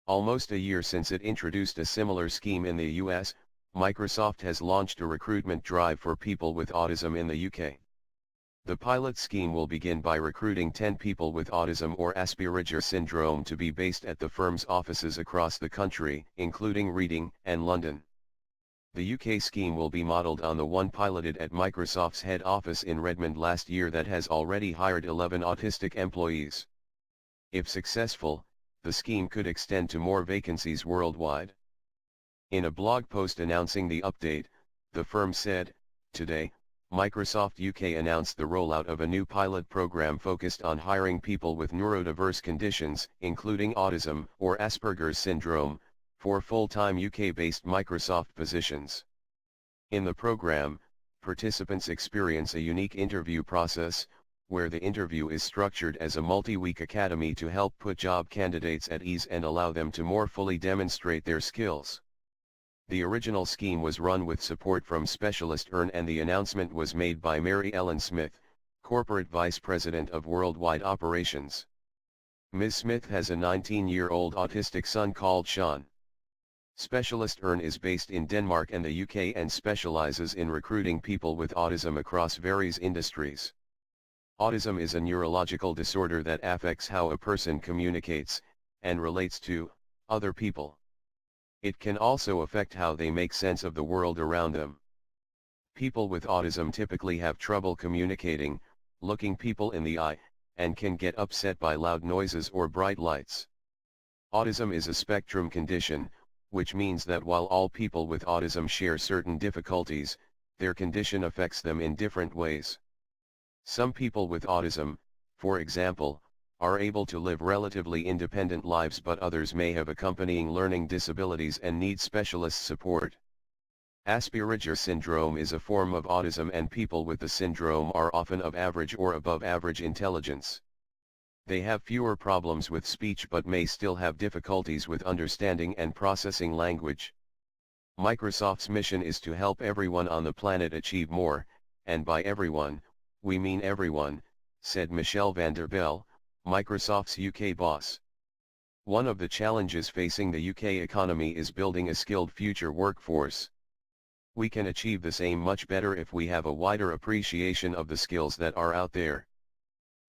Almost a year since it introduced a similar scheme in the US, Microsoft has launched a recruitment drive for people with autism in the UK. The pilot scheme will begin by recruiting 10 people with autism or Asperger syndrome to be based at the firm's offices across the country, including Reading and London. The UK scheme will be modelled on the one piloted at Microsoft's head office in Redmond last year that has already hired 11 autistic employees. If successful, the scheme could extend to more vacancies worldwide. In a blog post announcing the update, the firm said, "Today, Microsoft UK announced the rollout of a new pilot program focused on hiring people with neurodiverse conditions, including autism or Asperger's syndrome, for full-time UK-based Microsoft positions. In the program, participants experience a unique interview process, where the interview is structured as a multi-week academy to help put job candidates at ease and allow them to more fully demonstrate their skills." The original scheme was run with support from Specialist Earn, and the announcement was made by Mary Ellen Smith, Corporate Vice President of Worldwide Operations. Ms. Smith has a 19-year-old autistic son called Sean. Specialist Earn is based in Denmark and the UK and specializes in recruiting people with autism across various industries. Autism is a neurological disorder that affects how a person communicates and relates to other people. It can also affect how they make sense of the world around them. People with autism typically have trouble communicating, looking people in the eye, and can get upset by loud noises or bright lights. Autism is a spectrum condition, which means that while all people with autism share certain difficulties, their condition affects them in different ways. Some people with autism, for example, are able to live relatively independent lives, but others may have accompanying learning disabilities and need specialist support. Asperger syndrome is a form of autism, and people with the syndrome are often of average or above average intelligence. They have fewer problems with speech but may still have difficulties with understanding and processing language. Microsoft's mission is to help everyone on the planet achieve more, and by everyone, we mean everyone, said Michelle van der Bell, Microsoft's UK boss. One of the challenges facing the UK economy is building a skilled future workforce. We can achieve this aim much better if we have a wider appreciation of the skills that are out there.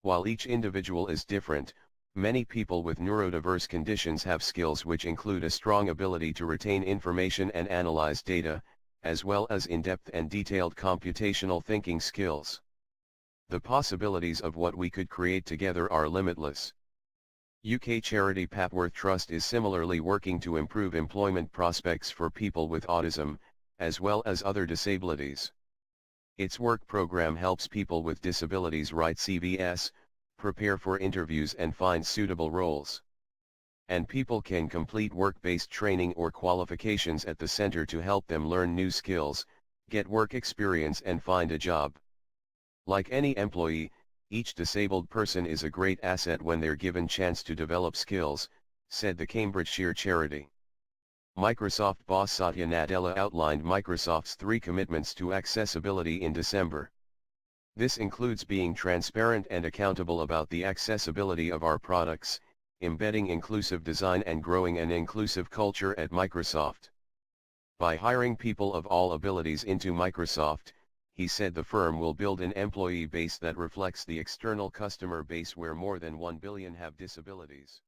While each individual is different, many people with neurodiverse conditions have skills which include a strong ability to retain information and analyze data, as well as in-depth and detailed computational thinking skills. The possibilities of what we could create together are limitless. UK charity Papworth Trust is similarly working to improve employment prospects for people with autism, as well as other disabilities. Its work program helps people with disabilities write CVs, prepare for interviews and find suitable roles. And people can complete work-based training or qualifications at the center to help them learn new skills, get work experience and find a job. Like any employee, each disabled person is a great asset when they're given chance to develop skills, said the Cambridgeshire charity. Microsoft boss Satya Nadella outlined Microsoft's 3 commitments to accessibility in December. This includes being transparent and accountable about the accessibility of our products, embedding inclusive design and growing an inclusive culture at Microsoft. By hiring people of all abilities into Microsoft, he said the firm will build an employee base that reflects the external customer base, where more than 1 billion have disabilities.